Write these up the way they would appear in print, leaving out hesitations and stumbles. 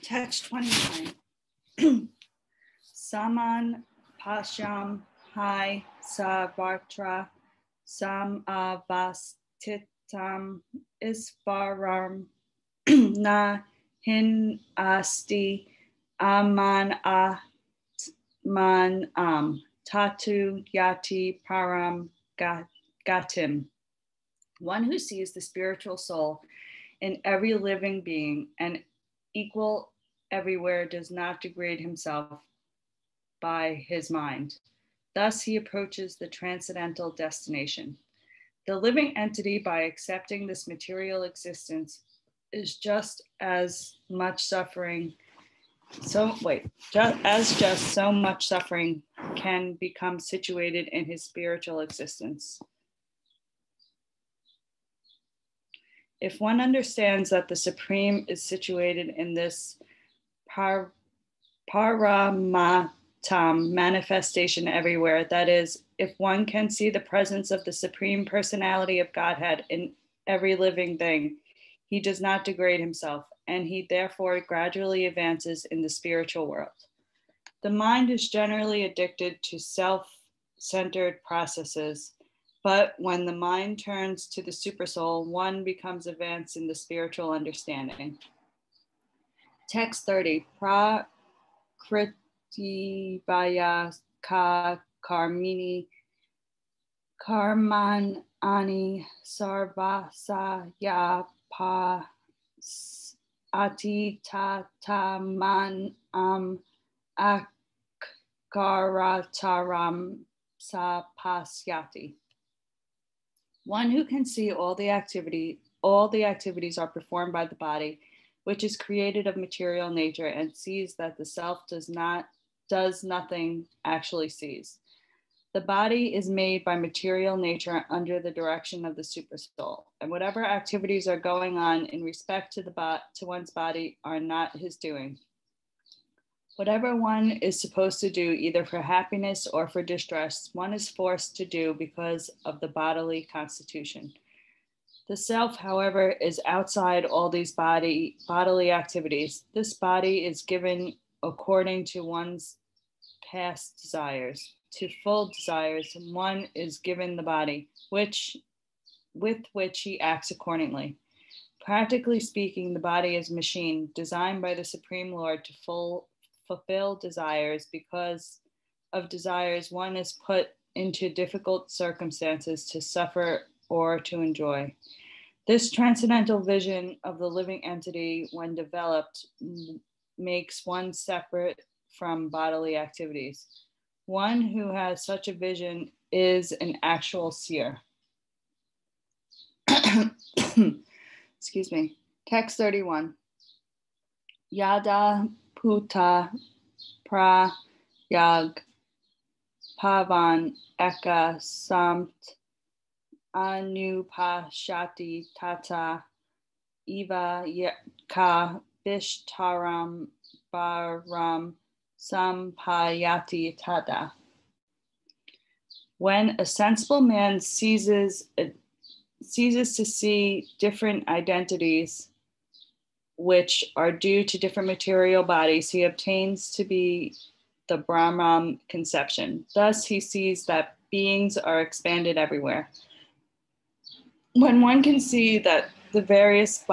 Text 29. Saman Pashyam Hai Savartra Sam Avastitam Isvaram Na Hin Asti Aman Atman Tatu Yati Param Gatim. One who sees the spiritual soul in every living being and equal everywhere does not degrade himself by his mind. Thus, he approaches the transcendental destination. The living entity, by accepting this material existence, is just much suffering can become situated in his spiritual existence. If one understands that the Supreme is situated in this paramatam manifestation everywhere, that is, if one can see the presence of the Supreme Personality of Godhead in every living thing, he does not degrade himself, and he therefore gradually advances in the spiritual world. The mind is generally addicted to self-centered processes, but when the mind turns to the supersoul, one becomes advanced in the spiritual understanding. Text 30. Prakritivaya ka karmini karman ani sarvasaya pa atitataman akarataram sapasyati. One who can see all the activities are performed by the body, which is created of material nature, and sees that the self does nothing, actually sees. The body is made by material nature under the direction of the supersoul, and whatever activities are going on in respect to one's body are not his doing. Whatever one is supposed to do, either for happiness or for distress, one is forced to do because of the bodily constitution. The self, however, is outside all these bodily activities. This body is given according to one's past desires. To full desires, one is given the body, with which he acts accordingly. Practically speaking, the body is a machine designed by the Supreme Lord to fulfill desires. Because of desires, one is put into difficult circumstances to suffer or to enjoy. This transcendental vision of the living entity, when developed, makes one separate from bodily activities. One who has such a vision is an actual seer. Excuse me. Text 31. Yada puta prayag pavan eka samt anupashati tata eva ka bishtaram baram sampayati tada. When a sensible man ceases to see different identities which are due to different material bodies, he obtains to be the Brahman conception. Thus, he sees that beings are expanded everywhere. When one can see that the various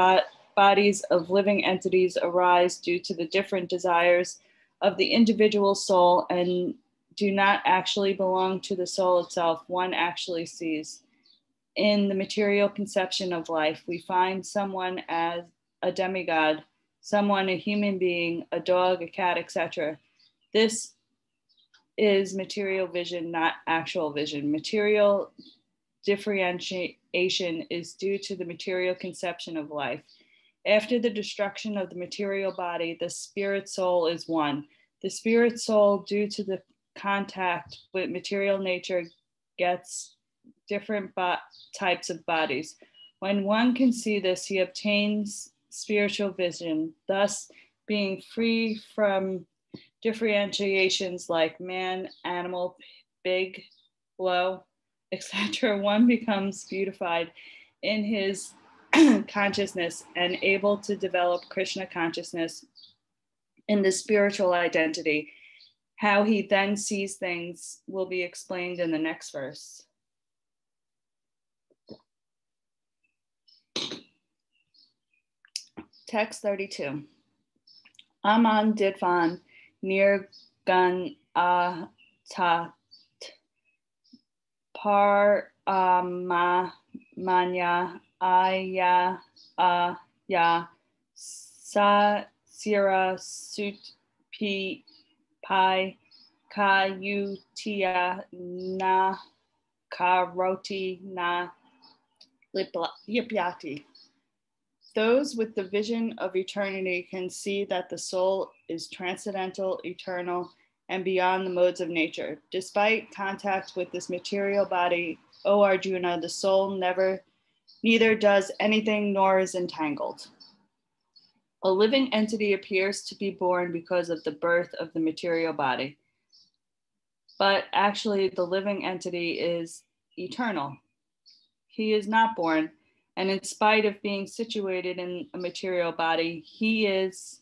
bodies of living entities arise due to the different desires of the individual soul and do not actually belong to the soul itself, one actually sees. In the material conception of life, we find someone as a demigod, someone a human being, a dog, a cat, etc. This is material vision, not actual vision. Material differentiation is due to the material conception of life. After the destruction of the material body, the spirit soul is one. The spirit soul, due to the contact with material nature, gets different types of bodies. When one can see this, he obtains spiritual vision, thus being free from differentiations like man, animal, big, low, etc. One becomes beautified in his consciousness and able to develop Krishna consciousness in the spiritual identity. How he then sees things will be explained in the next verse. Text 32. Aman Ditvan Nirgan Atat Par Manya Aya Ya Sa Sira Sut Pi Pai Kayutia Na Karoti Na Lipyati. Those with the vision of eternity can see that the soul is transcendental, eternal, and beyond the modes of nature. Despite contact with this material body, O Arjuna, the soul neither does anything nor is entangled. A living entity appears to be born because of the birth of the material body. But actually, the living entity is eternal. He is not born, and in spite of being situated in a material body, he is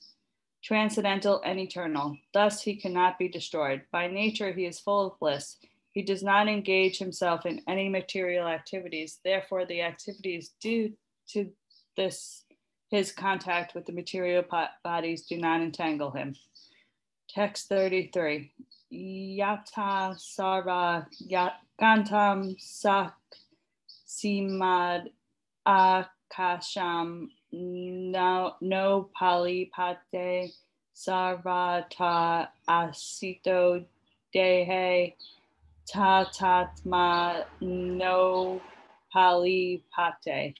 transcendental and eternal. Thus, he cannot be destroyed. By nature, he is full of bliss. He does not engage himself in any material activities. Therefore, the activities due to his contact with the material bodies do not entangle him. Text 33. Yata sarva gantam sak simad akasham no palipate sarvata asito dehe tatatma no palipate.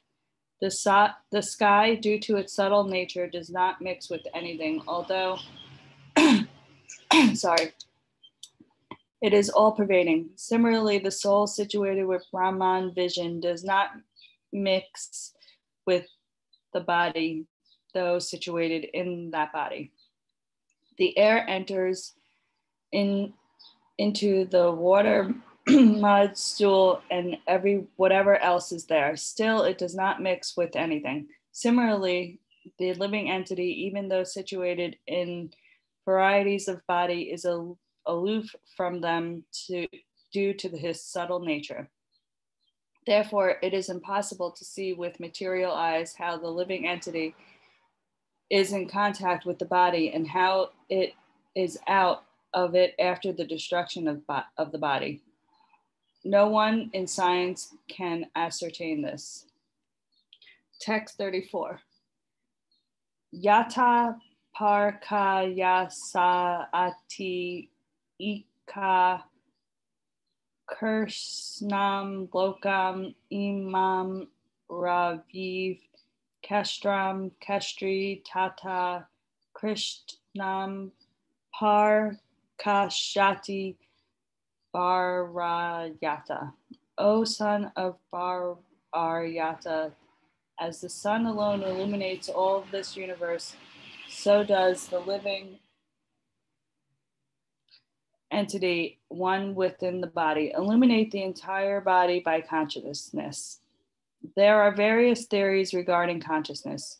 The sky, due to its subtle nature, does not mix with anything, although it is all pervading. Similarly, the soul situated with Brahman vision does not mix with the body, though situated in that body. The air enters into the water, mud, stool, and whatever else is there. Still, it does not mix with anything. Similarly, the living entity, even though situated in varieties of body, is aloof from them due to his subtle nature. Therefore, it is impossible to see with material eyes how the living entity is in contact with the body and how it is out of it after the destruction of the body. No one in science can ascertain this. Text 34. Yata parkayasaati ika Krishnam Lokam Imam Raviv Kastram Kastri Tata Krishnam Par Kashati Bharayata. O son of Bharayata, as the sun alone illuminates all of this universe, so does the living entity, one within the body, illuminate the entire body by consciousness. There are various theories regarding consciousness.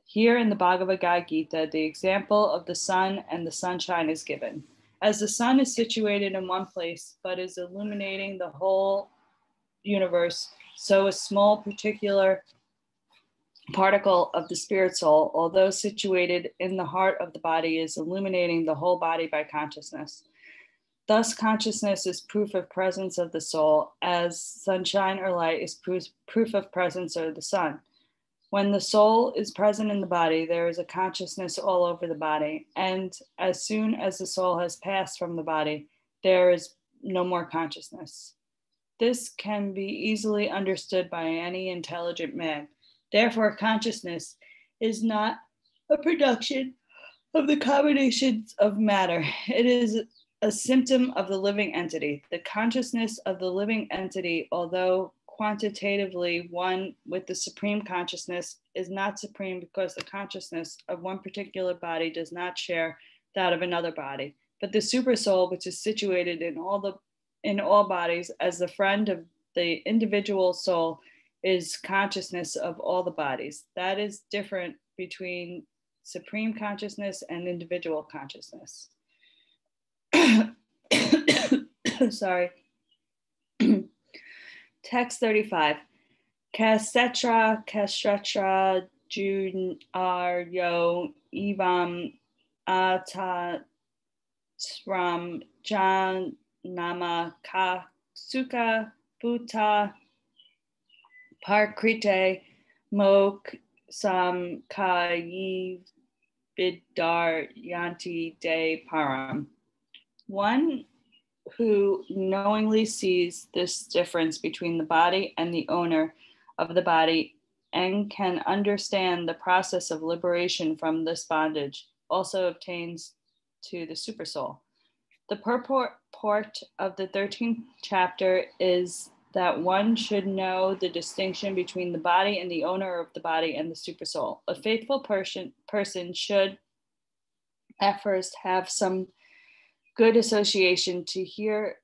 Here in the Bhagavad Gita, the example of the sun and the sunshine is given. As the sun is situated in one place, but is illuminating the whole universe, so a small particular particle of the spirit soul, although situated in the heart of the body, is illuminating the whole body by consciousness. Thus, consciousness is proof of presence of the soul, as sunshine or light is proof of presence of the sun. When the soul is present in the body, there is a consciousness all over the body, and as soon as the soul has passed from the body, there is no more consciousness. This can be easily understood by any intelligent man. Therefore, consciousness is not a production of the combinations of matter. It is a symptom of the living entity. The consciousness of the living entity, although quantitatively one with the supreme consciousness, is not supreme because the consciousness of one particular body does not share that of another body. But the supersoul, which is situated in all bodies as the friend of the individual soul, is consciousness of all the bodies. That is different between supreme consciousness, and individual consciousness. Sorry. Text 35. Kasetra junaryo evam atatram janama suka buddha parkrite moksam kayi vidaryanti de param. One who knowingly sees this difference between the body and the owner of the body and can understand the process of liberation from this bondage also obtains to the supersoul. The purport of the 13th chapter is that one should know the distinction between the body and the owner of the body and the supersoul. A faithful person should at first have some good association to hear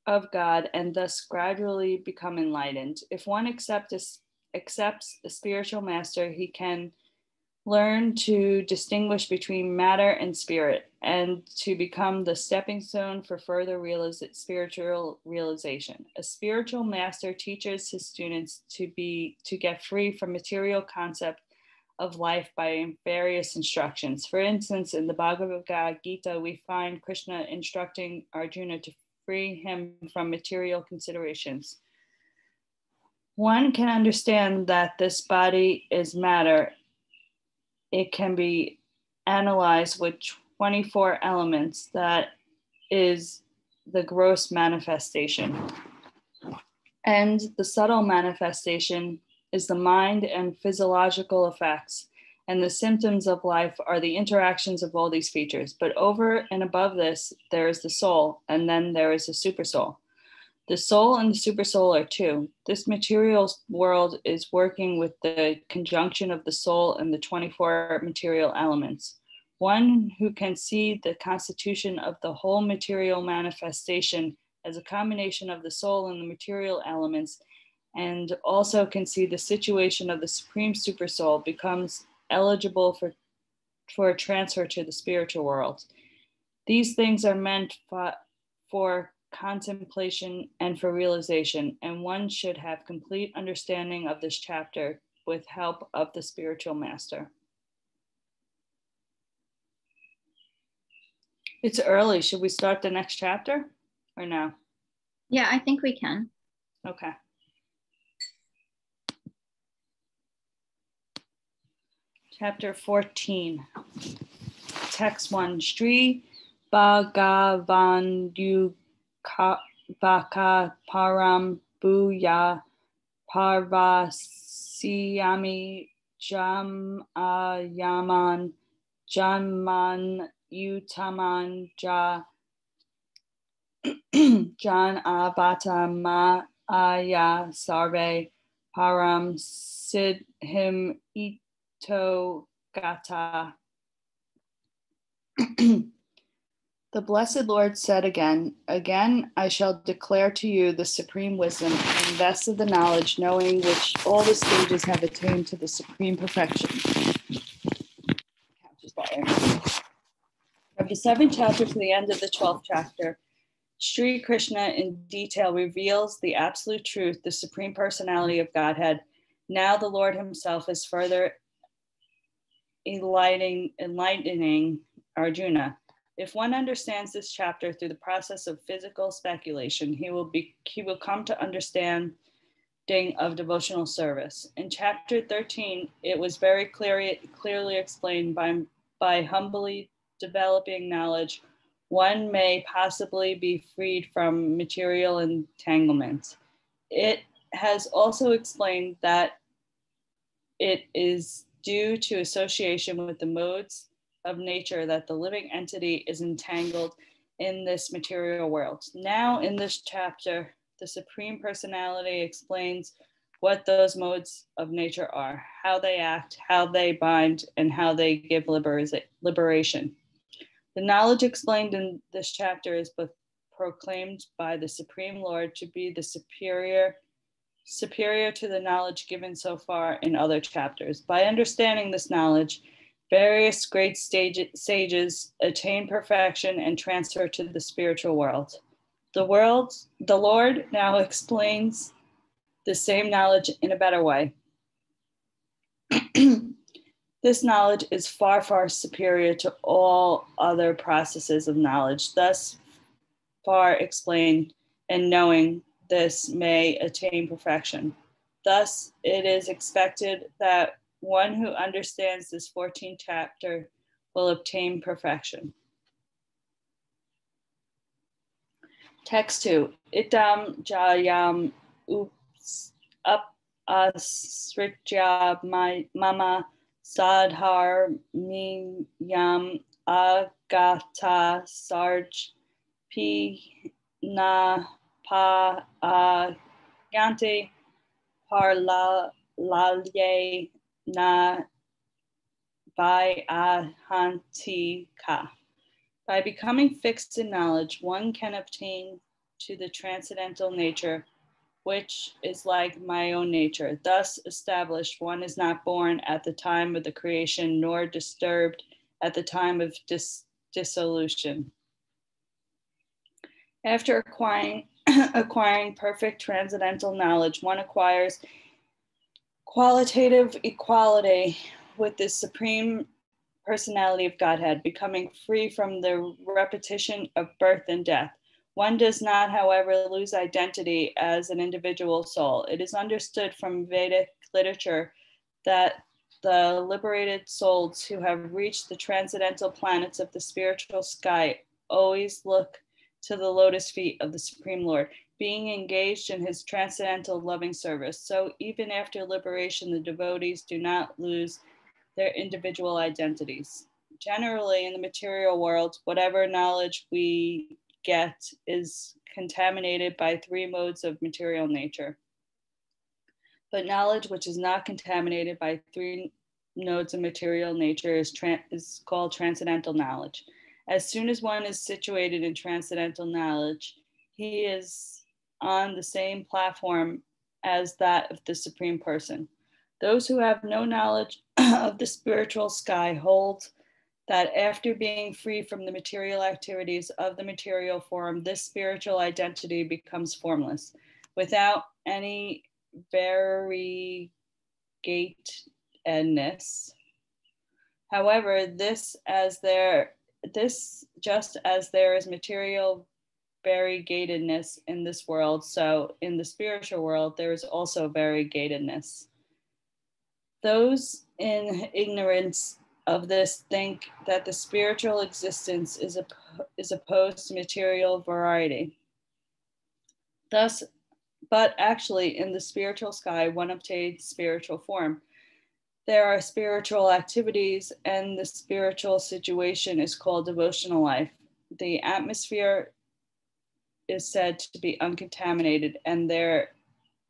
of God and thus gradually become enlightened. If one accepts a spiritual master, he can learn to distinguish between matter and spirit and to become the stepping stone for further spiritual realization. A spiritual master teaches his students to get free from material concept of life by various instructions. For instance, in the Bhagavad Gita, we find Krishna instructing Arjuna to free him from material considerations. One can understand that this body is matter. It can be analyzed with 24 elements, that is the gross manifestation. And the subtle manifestation is the mind and physiological effects, and the symptoms of life are the interactions of all these features. But over and above this, there is the soul, and then there is the supersoul. The soul and the supersoul are two. This material world is working with the conjunction of the soul and the 24 material elements. One who can see the constitution of the whole material manifestation as a combination of the soul and the material elements, and also can see the situation of the supreme supersoul, becomes eligible for a transfer to the spiritual world. These things are meant for contemplation and for realization, and one should have complete understanding of this chapter with help of the spiritual master. It's early. Should we start the next chapter or no? Yeah, I think we can. Okay. Chapter 14, text 1. Shri Bhagavan Vaka Param Bhuya Parvasyami Jam Yaman Janman Utaman Ja Jan Abata Ma Aya Sarve Param Sidhim To Gata. The Blessed Lord said again, I shall declare to you the supreme wisdom and best of the knowledge, knowing which all the sages have attained to the supreme perfection. From the 7th chapter to the end of the 12th chapter, Sri Krishna in detail reveals the absolute truth, the supreme personality of Godhead. Now the Lord himself is further enlightening Arjuna. If one understands this chapter through the process of physical speculation, he will come to understanding of devotional service. In chapter 13, it was very clearly explained by humbly developing knowledge, one may possibly be freed from material entanglements. It has also explained that it is due to association with the modes of nature that the living entity is entangled in this material world. Now, in this chapter, the Supreme Personality explains what those modes of nature are, how they act, how they bind, and how they give liberation. The knowledge explained in this chapter is both proclaimed by the Supreme Lord to be the superior to the knowledge given so far in other chapters. By understanding this knowledge, Various great sages attain perfection and transfer to the spiritual world. The Lord now explains the same knowledge in a better way. This knowledge is far, far superior to all other processes of knowledge. Thus far explained, and knowing this may attain perfection. Thus, it is expected that one who understands this 14th chapter will obtain perfection. Text 2. Itam jayam ups up asritya mama sadhar miyam agata sarj pi na pa yante par lalye na by ahantika. By becoming fixed in knowledge, one can obtain to the transcendental nature, which is like my own nature. Thus established, one is not born at the time of the creation, nor disturbed at the time of dissolution. After acquiring perfect transcendental knowledge, one acquires qualitative equality with the supreme personality of Godhead, becoming free from the repetition of birth and death. One does not, however, lose identity as an individual soul. It is understood from Vedic literature that the liberated souls who have reached the transcendental planets of the spiritual sky always look to the lotus feet of the Supreme Lord, being engaged in his transcendental loving service. So even after liberation, the devotees do not lose their individual identities. Generally, in the material world, whatever knowledge we get is contaminated by 3 modes of material nature. But knowledge which is not contaminated by 3 modes of material nature is called transcendental knowledge. As soon as one is situated in transcendental knowledge, he is on the same platform as that of the Supreme Person. Those who have no knowledge of the spiritual sky hold that after being free from the material activities of the material form, this spiritual identity becomes formless, without any variegatedness. However, just as there is material variegatedness in this world, so in the spiritual world, there is also variegatedness. Those in ignorance of this think that the spiritual existence is opposed to material variety. Thus, but actually in the spiritual sky, one obtains spiritual form. There are spiritual activities, and the spiritual situation is called devotional life. The atmosphere is said to be uncontaminated, and there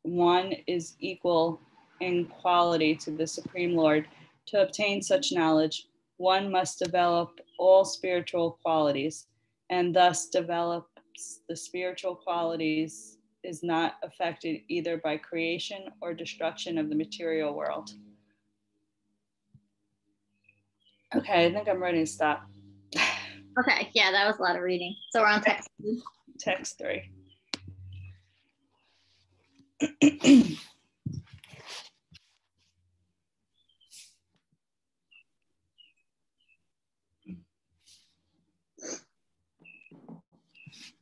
one is equal in quality to the Supreme Lord. To obtain such knowledge, one must develop all spiritual qualities, and thus develops the spiritual qualities is not affected either by creation or destruction of the material world. Okay, I think I'm ready to stop. Okay, yeah, that was a lot of reading. So we're on text 3. Text 3.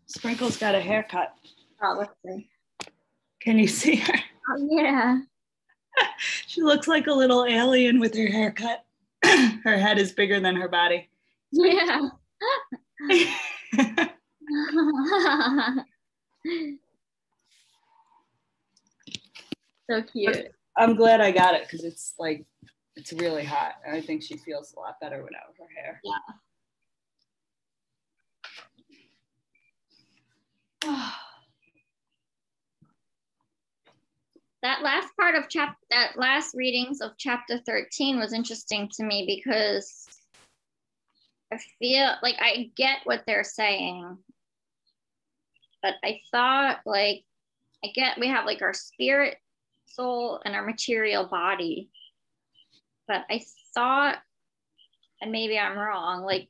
Sprinkle's got a haircut. Oh, let's see. Can you see her? Oh, yeah. She looks like a little alien with her haircut. Her head is bigger than her body. Yeah. So cute. I'm glad I got it because it's really hot. And I think she feels a lot better without her hair. Yeah. That last part of that last readings of chapter 13 was interesting to me because I feel like I get what they're saying, but I thought we have like our spirit, soul, and our material body, but I thought and maybe I'm wrong, like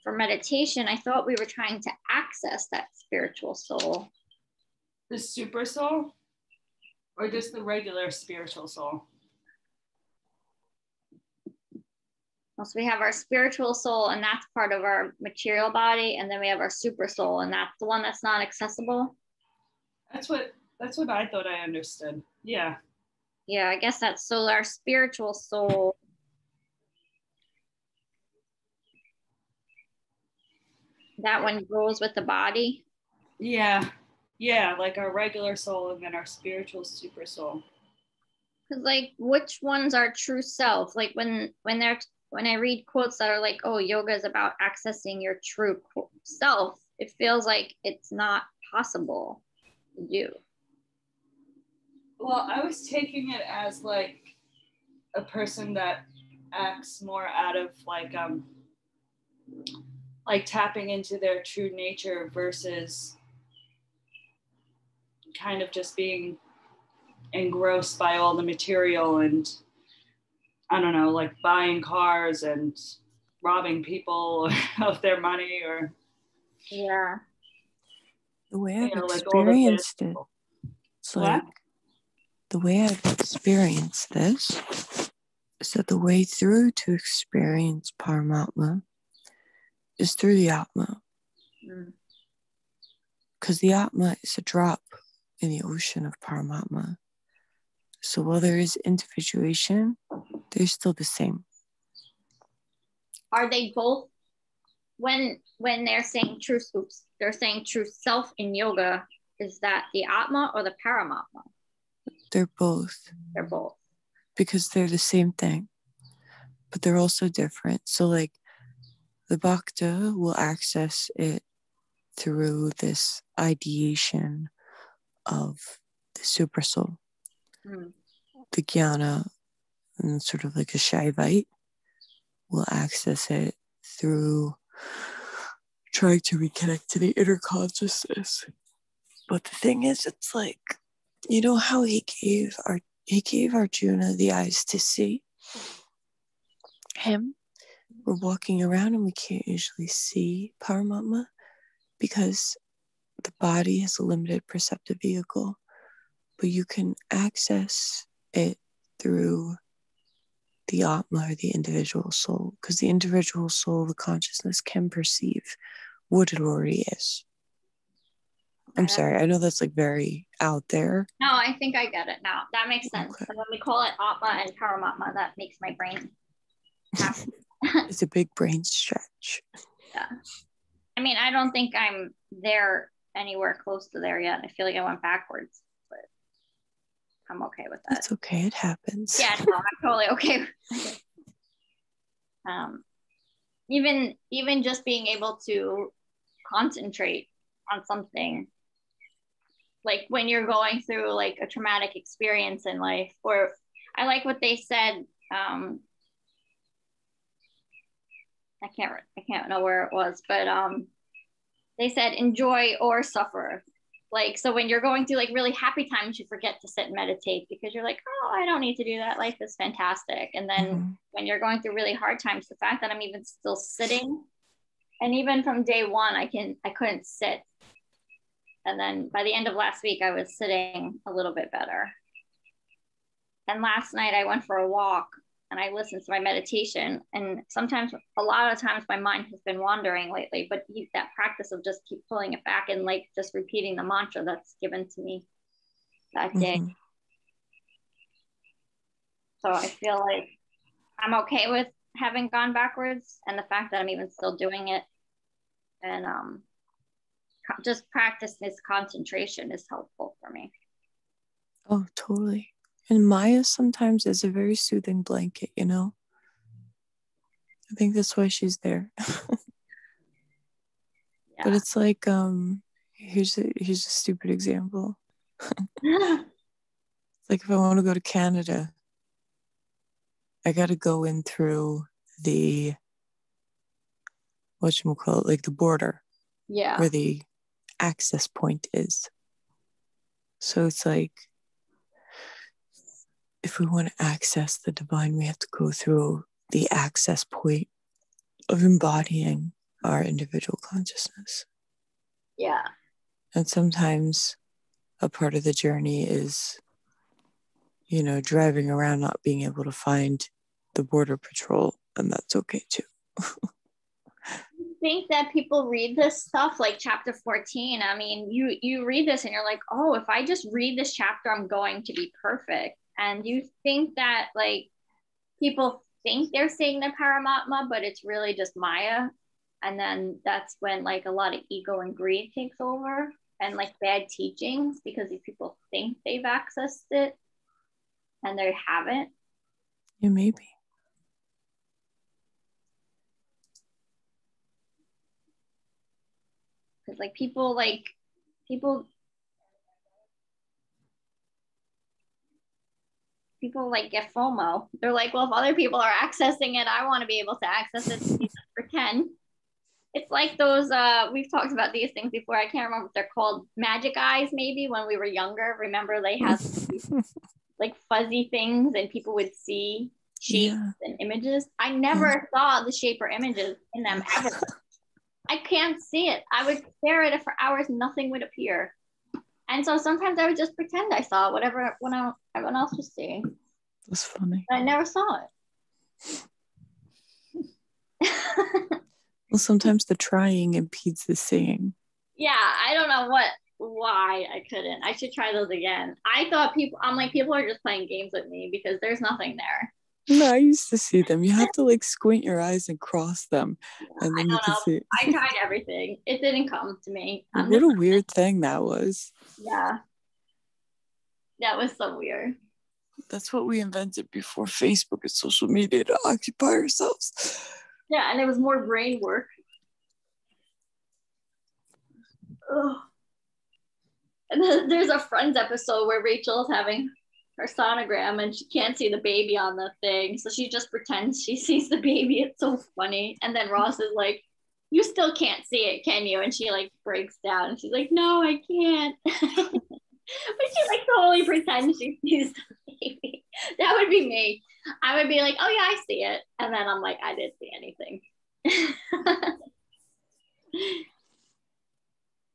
for meditation, I thought we were trying to access that spiritual soul. The super soul? Or just the regular spiritual soul? So we have our spiritual soul, and that's part of our material body, and then we have our super soul, and that's the one that's not accessible. That's what I thought I understood. Yeah. Yeah, I guess that's so our spiritual soul. That one goes with the body. Yeah. Yeah, like our regular soul and then our spiritual super soul. Because like which one's our true self? Like when I read quotes that are like, oh, yoga is about accessing your true self, it feels like it's not possible to do. Well, I was taking it as like a person that acts more out of like tapping into their true nature versus kind of just being engrossed by all the material and I don't know, like buying cars and robbing people of their money or yeah. The way I've like experienced it, it's like what? the way I've experienced this is that the way through to experience Paramatma is through the Atma. Because the Atma is a drop in the ocean of Paramatma. So while there is individuation, they're still the same. Are they both when they're saying true they're saying true self in yoga, is that the Atma or the Paramatma? They're both. They're both. Because they're the same thing, but they're also different. So like the Bhakta will access it through this ideation of the super soul. The Jnana, and sort of like a Shaivite, will access it through trying to reconnect to the inner consciousness. But the thing is, it's like, you know how he gave Arjuna the eyes to see him? We're walking around and we can't usually see Paramatma because the body has a limited perceptive vehicle, but you can access it through the Atma or the individual soul, because the individual soul, the consciousness, can perceive what it already is. I'm sorry, I know that's like very out there. No, I think I get it now. That makes sense. Okay. And when we call it Atma and Paramatma, that makes my brain happy. It's a big brain stretch. Yeah. I mean, I don't think I'm there anywhere close to there yet. I feel like I went backwards, but I'm okay with that. It's okay. It happens. Yeah, no, I'm totally okay with it. Even just being able to concentrate on something, like when you're going through like a traumatic experience in life, or I like what they said. I can't know where it was, but they said enjoy or suffer. Like, so when you're going through like really happy times, you forget to sit and meditate because you're like, oh, I don't need to do that. Life is fantastic. And then when you're going through really hard times, the fact that I'm even still sitting, and even from day one, I couldn't sit. And then by the end of last week, I was sitting a little bit better. And last night I went for a walk and I listened to my meditation. And a lot of times my mind has been wandering lately, but that practice of just keep pulling it back and like just repeating the mantra that's given to me that day. So I feel like I'm okay with having gone backwards, and the fact that I'm even still doing it, and just practice this concentration is helpful for me. Oh, totally. And Maya sometimes is a very soothing blanket, you know? I think that's why she's there. Yeah. But it's like, here's a stupid example. Like if I want to go to Canada, I got to go in through the, whatchamacallit, like the border. Yeah. Where the access point is. So it's like, if we want to access the divine, we have to go through the access point of embodying our individual consciousness. Yeah. And sometimes a part of the journey is, driving around not being able to find the border patrol, and that's okay too. Think that people read this stuff like chapter 14. I mean, you read this and you're like, oh, if I just read this chapter, I'm going to be perfect. And you think that like people think they're seeing the Paramatma, but it's really just Maya. And then that's when like a lot of ego and greed takes over, and like bad teachings, because these people think they've accessed it and they haven't. Yeah, maybe. Because like people like get FOMO. They're like, well, if other people are accessing it, I want to be able to access it. So just pretend. It's like those, we've talked about these things before. I can't remember what they're called. Magic eyes, maybe, when we were younger. Remember they had like fuzzy things and people would see shapes and images. I never saw the shape or images in them ever. I can't see it. I would stare at it for hours, nothing would appear. And so sometimes I would just pretend I saw whatever everyone else was seeing. That's funny. I never saw it. Well, sometimes the trying impedes the seeing. Yeah, I don't know why I couldn't. I should try those again. I'm like, people are just playing games with me because there's nothing there. No, I used to see them. You have to like squint your eyes and cross them, and then you can see it. I tried everything. It didn't come to me. What a weird thing that was. Yeah. That was so weird. That's what we invented before Facebook and social media, to occupy ourselves. Yeah, and it was more brain work. Ugh. And then there's a Friends episode where Rachel's having her sonogram and she can't see the baby on the thing, so she just pretends she sees the baby. It's so funny. And then Ross is like, you still can't see it, can you? And she like breaks down and she's like, no, I can't. But she like totally pretends she sees the baby. That would be me. I would be like, oh yeah, I see it. And then I'm like, I didn't see anything.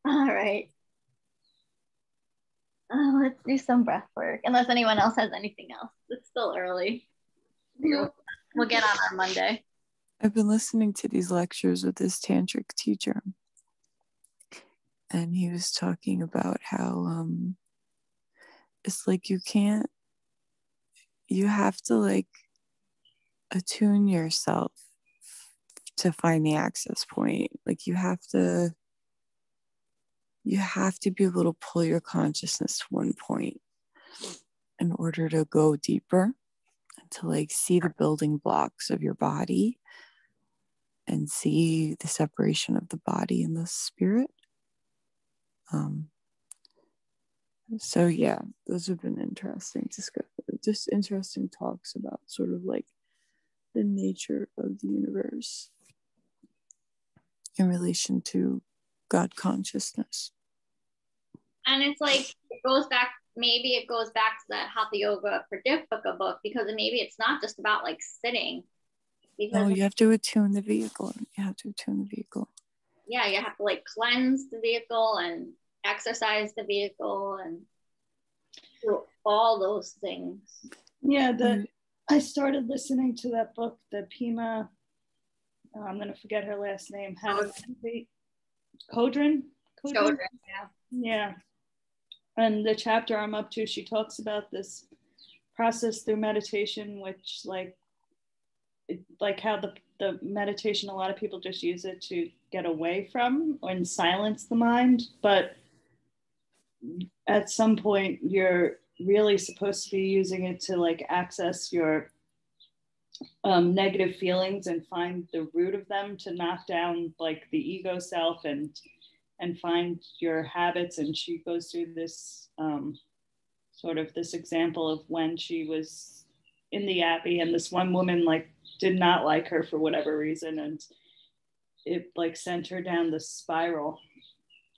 All right. Let's do some breath work, unless anyone else has anything else. It's still early. We'll get on our Monday. I've been listening to these lectures with this tantric teacher, and he was talking about how it's like you have to like attune yourself to find the access point. Like you have to be able to pull your consciousness to one point in order to go deeper and to like see the building blocks of your body and see the separation of the body and the spirit. So yeah, those have been interesting just interesting talks about sort of like the nature of the universe in relation to God consciousness. And it's like, maybe it goes back to that Hatha Yoga Pradipika book, because maybe it's not just about like sitting. No, you have to attune the vehicle. Yeah, you have to like cleanse the vehicle and exercise the vehicle and do all those things. Yeah, I started listening to that book, the Pima, I'm going to forget her last name, Kodrin? Yeah. And the chapter I'm up to, she talks about this process through meditation, which like how the meditation, a lot of people just use it to get away from and silence the mind. But at some point, you're really supposed to be using it to like access your negative feelings and find the root of them, to knock down like the ego self and find your habits. And she goes through this sort of this example of when she was in the Abbey and this one woman like did not like her for whatever reason, and it like sent her down the spiral.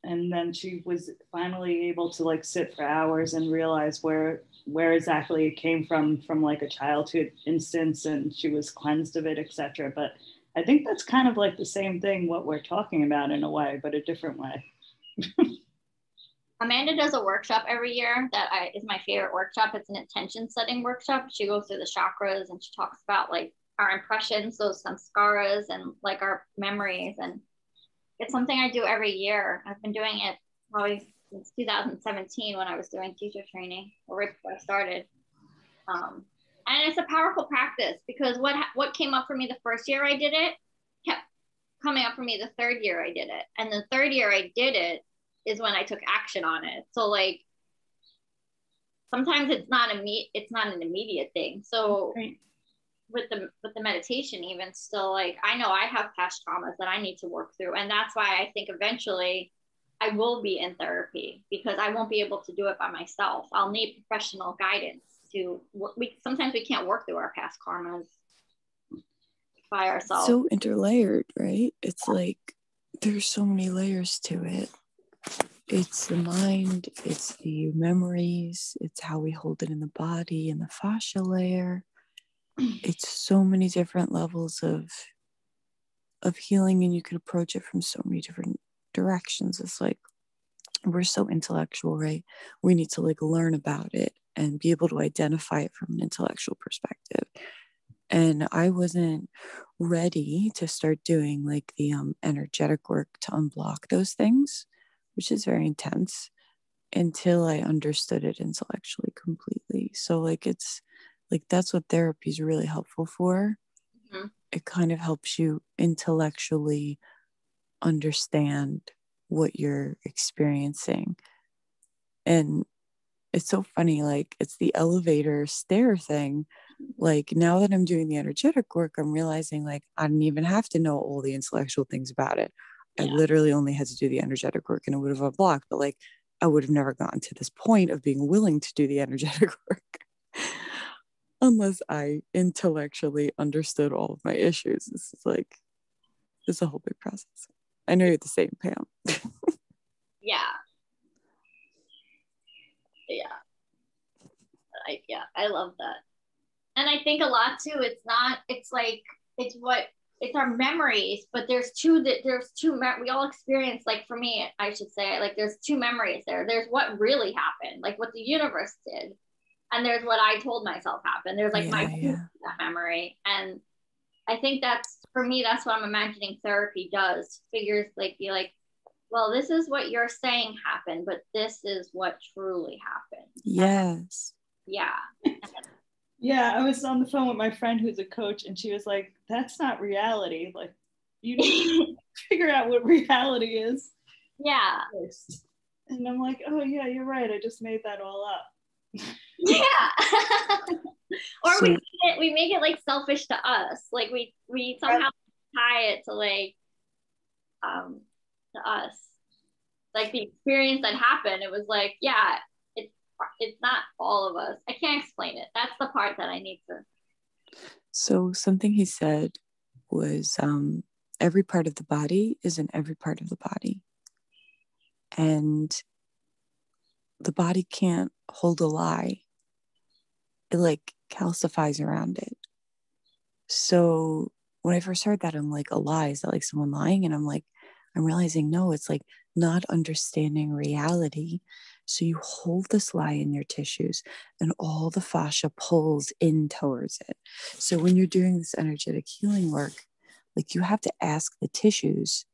and then she was finally able to like sit for hours and realize where exactly it came from like a childhood instance, and she was cleansed of it, etc. But I think that's kind of like the same thing what we're talking about in a way, but a different way. Amanda does a workshop every year that is my favorite workshop. It's an intention setting workshop. She goes through the chakras and she talks about like our impressions, those samskaras, and like our memories. And it's something I do every year. I've been doing it probably since 2017 when I was doing teacher training, or right before I started. And it's a powerful practice because what came up for me the first year I did it kept coming up for me the third year I did it. And the third year I did it is when I took action on it. So like sometimes it's not an immediate thing. So Right. with the meditation, even still, like I know I have past traumas that I need to work through. And that's why I think eventually I will be in therapy, because I won't be able to do it by myself. I'll need professional guidance to work. Sometimes we can't work through our past karmas by ourselves. So interlayered, right? It's like there's so many layers to it. It's the mind, it's the memories, it's how we hold it in the body and the fascia layer. It's so many different levels of healing, and you could approach it from so many different directions. It's like we're so intellectual, right? We need to like learn about it and be able to identify it from an intellectual perspective. And I wasn't ready to start doing like the energetic work to unblock those things, which is very intense, until I understood it intellectually completely. So like it's like that's what therapy is really helpful for. Mm-hmm. It kind of helps you intellectually understand what you're experiencing. And it's so funny, like it's the elevator stair thing. Like now that I'm doing the energetic work, I'm realizing like I didn't even have to know all the intellectual things about it. I literally only had to do the energetic work and it would have unblocked, but like I would have never gotten to this point of being willing to do the energetic work unless I intellectually understood all of my issues. This is like, it's a whole big process. I know you're the same, Pam. Yeah. I love that. And I think a lot too, it's our memories, but we all experience, like for me, I should say, like there's two memories there. There's what really happened, like what the universe did. And there's what I told myself happened. There's like that memory. And I think that's, for me, that's what I'm imagining therapy does. Figures like, be like, well, this is what you're saying happened, but this is what truly happened. Yes. Yeah. Yeah, I was on the phone with my friend who's a coach, and she was like, that's not reality. Like, you need to figure out what reality is. Yeah. First. And I'm like, oh, yeah, you're right. I just made that all up. Yeah. Or so, we make it like selfish to us. Like we somehow tie it to like to us. Like the experience that happened, it was like, yeah, it's not all of us. I can't explain it. That's the part that I need to. So something he said was every part of the body is in every part of the body. And the body can't hold a lie. It like calcifies around it. So when I first heard that, I'm like, a lie? Is that like someone lying? And I'm realizing, no, it's like not understanding reality. So you hold this lie in your tissues and all the fascia pulls in towards it. So when you're doing this energetic healing work, like you have to ask the tissues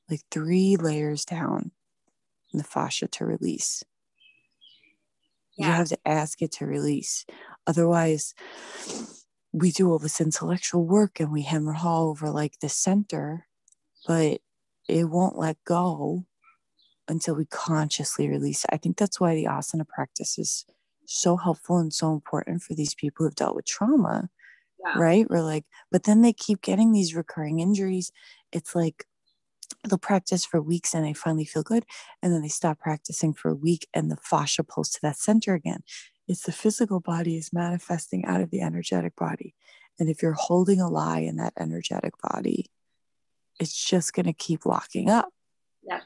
like 3 layers down in the fascia to release. Yeah. You have to ask it to release. Otherwise, we do all this intellectual work and we hammer all over like the center, but it won't let go until we consciously release it. I think that's why the asana practice is so helpful and so important for these people who've dealt with trauma, right? We're like, but then they keep getting these recurring injuries. It's like they'll practice for weeks and they finally feel good. And then they stop practicing for a week and the fascia pulls to that center again. It's the physical body is manifesting out of the energetic body. And if you're holding a lie in that energetic body, it's just going to keep locking up. Yeah.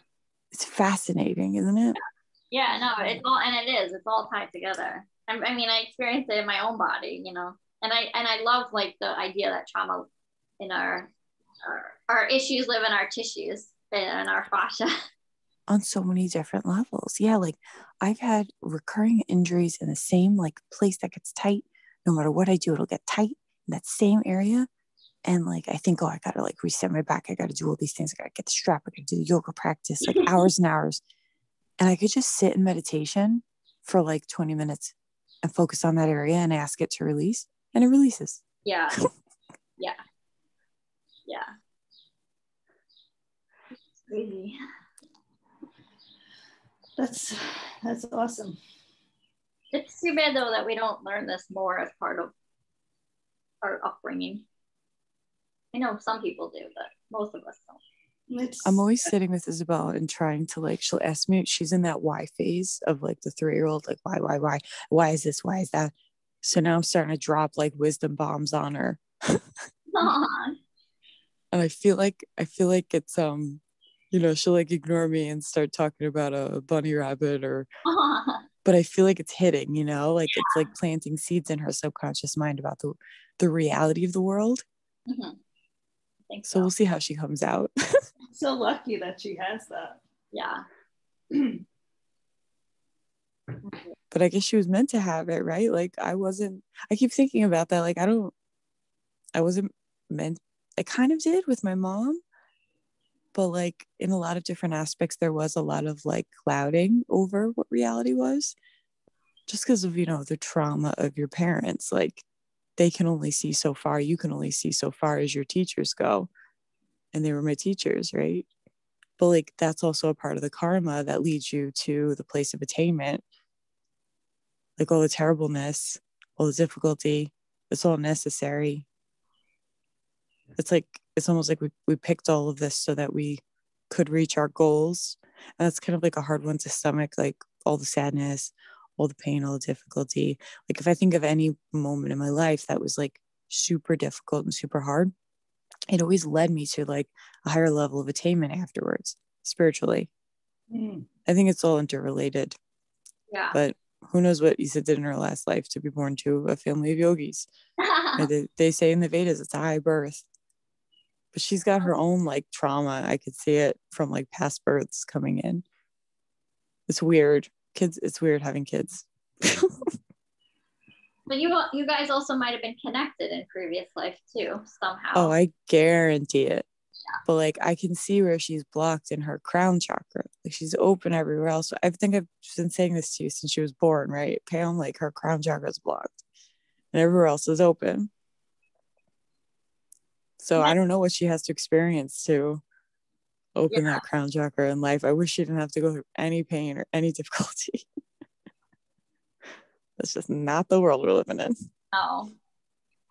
It's fascinating, isn't it? Yeah, no, it's all tied together. I mean, I experienced it in my own body, you know, and I love like the idea that trauma in our issues live in our tissues and our fascia. On so many different levels. Yeah, like I've had recurring injuries in the same like place that gets tight. No matter what I do, it'll get tight in that same area. And like I think, oh, I gotta like reset my back. I gotta do all these things. I gotta get the strap. I gotta do the yoga practice, like hours and hours. And I could just sit in meditation for like 20 minutes and focus on that area and ask it to release, and it releases. Yeah. Yeah. Yeah. It's crazy. That's awesome. It's too bad though that we don't learn this more as part of our upbringing. I know some people do, but most of us don't. I'm always sitting with Isabel and trying to like, she'll ask me, she's in that why phase of like the 3-year-old, like why is this, why is that? So now I'm starting to drop like wisdom bombs on her. And I feel like it's you know, she'll like ignore me and start talking about a bunny rabbit or but I feel like it's hitting, you know, like it's like planting seeds in her subconscious mind about the reality of the world. Mm-hmm. I think so we'll see how she comes out. So lucky that she has that. Yeah. But I guess she was meant to have it, right? Like I keep thinking about that. Like I wasn't meant, I kind of did with my mom, but like in a lot of different aspects, there was a lot of like clouding over what reality was just because of, you know, the trauma of your parents. Like they can only see so far. You can only see so far as your teachers go. And they were my teachers, right? But like that's also a part of the karma that leads you to the place of attainment. Like all the terribleness, all the difficulty, it's all necessary. It's like, it's almost like we picked all of this so that we could reach our goals. And that's kind of like a hard one to stomach, like all the sadness, all the pain, all the difficulty. Like if I think of any moment in my life that was like super difficult and super hard, it always led me to like a higher level of attainment afterwards, spiritually. I think it's all interrelated. Yeah. But who knows what Isa did in her last life to be born to a family of yogis. They say in the Vedas it's a high birth. But she's got her own like trauma. I could see it from like past births coming in. It's weird. It's weird having kids. But you guys also might have been connected in previous life too, somehow. Oh, I guarantee it. Yeah. But like I can see where she's blocked in her crown chakra. Like she's open everywhere else. I think I've been saying this to you since she was born, right? Pam, like her crown chakra is blocked. And everywhere else is open. So I don't know what she has to experience to open that crown chakra in life. I wish she didn't have to go through any pain or any difficulty. That's just not the world we're living in. No.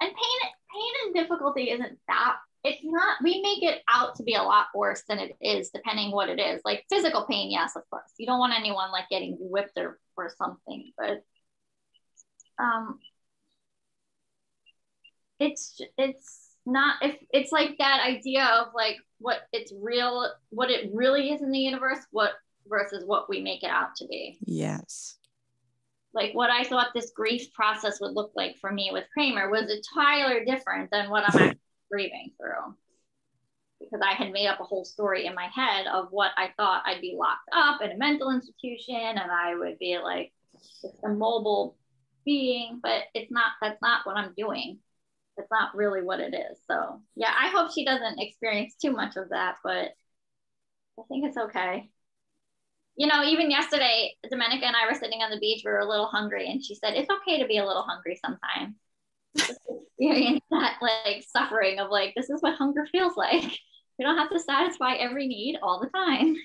And pain and difficulty isn't that, it's not, we make it out to be a lot worse than it is, depending what it is. Like physical pain, yes, of course. You don't want anyone like getting whipped or something, but it's not, if it's like that idea of like what it really is in the universe, versus what we make it out to be. Yes. Like what I thought this grief process would look like for me with Kramer was entirely different than what I'm actually grieving through. Because I had made up a whole story in my head of what I thought I'd be locked up in a mental institution and I would be like this immobile being, but that's not what I'm doing. It's not really what it is. So yeah, I hope she doesn't experience too much of that, but I think it's okay. You know, even yesterday, Domenica and I were sitting on the beach. We were a little hungry, and she said, it's okay to be a little hungry sometimes. Just experience that like suffering of like, this is what hunger feels like. We don't have to satisfy every need all the time.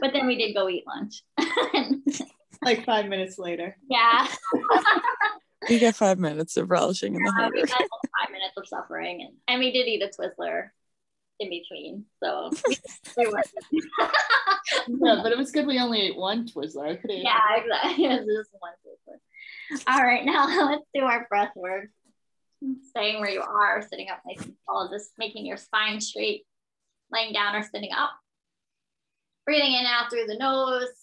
But then we did go eat lunch. Like 5 minutes later. Yeah. We get 5 minutes of relishing in the hunger. We had 5 minutes of suffering, and we did eat a Twizzler in between. So we were. Yeah, but it was good we only ate one Twizzler. I could eat. Yeah, exactly. It was just one Twizzler. All right, now let's do our breath work. Staying where you are, sitting up nice and tall, just making your spine straight, laying down or sitting up. Breathing in and out through the nose,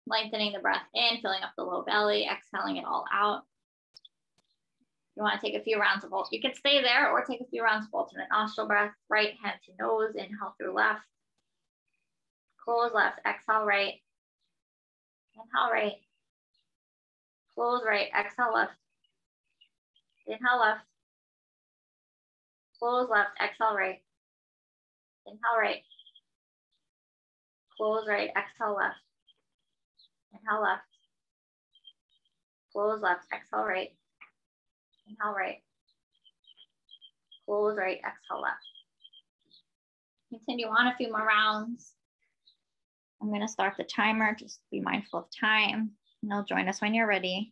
lengthening the breath in, filling up the low belly, exhaling it all out. You want to take a few rounds of, you can stay there or take a few rounds of alternate nostril breath. Right hand to nose, inhale through left. Close left, exhale right. Inhale right. Close right, exhale left. Inhale left. Close left, exhale right. Inhale right. Close right, exhale left. Inhale left. Close left, exhale right. Inhale right. Close right, exhale left. Continue on a few more rounds. I'm going to start the timer. Just be mindful of time. And you'll join us when you're ready.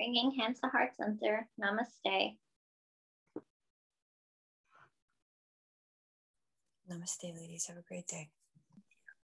Bringing hands to heart center. Namaste. Namaste, ladies. Have a great day.